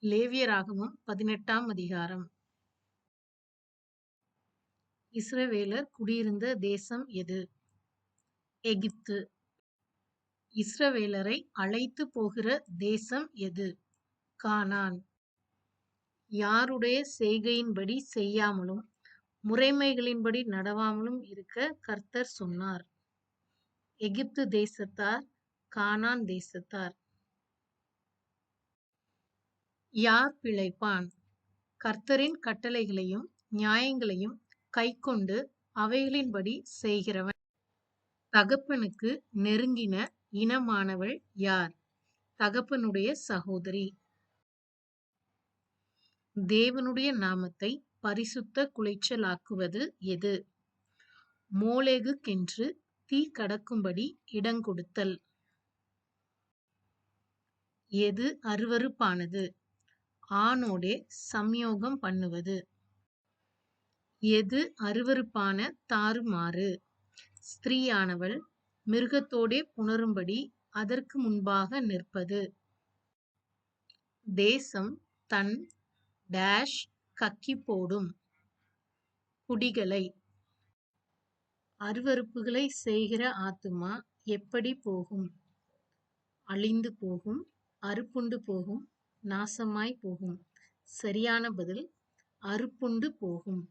லேவியராகமம் 18ஆம் அதிகாரம். இஸ்ரவேலர் குடியிருந்த தேசம் எது? எகிப்து. இஸ்ரவேலரை அழைத்து போகிற தேசம் எது? கானான். யாருடைய செய்கையின்படி செய்யாமலும் முறைமைகளின்படி நடவாமலும் இருக்க கர்த்தர் சொன்னார்? எகிப்து தேசத்தார், கானான் தேசத்தார். யார் பிழைப்பான்? கர்த்தரின் கட்டளைகளையும் நியாயங்களையும் கைக்கொண்டு அவைகளின்படி செய்கிறவன். தகப்பனுக்கு நெருங்கின இனமானவள் யார்? தகப்பனுடைய சகோதரி. தேவனுடைய நாமத்தை பரிசுத்த குலைச்சலாக்குவது எது? மோளேகுக்கென்று தீ கடக்கும்படி இடங்கொடுத்தல். எது அருவருப்பானது? ஆணோடே சம்யோகம் பண்ணுவது. எது அருவருப்பான தாறுமாறு? ஸ்திரீயானவள் மிருகத்தோடே புணரும்படி அதற்கு முன்பாக நிற்பது. தேசம் தன் டேஷ் கக்கி போடும். குடிகளை. அருவருப்புகளை செய்கிற ஆத்துமா எப்படி போகும்? அழிந்து போகும், அறுப்புண்டு போகும், நாசமாய் போகும். சரியான பதில், அறுப்புண்டு போகும்.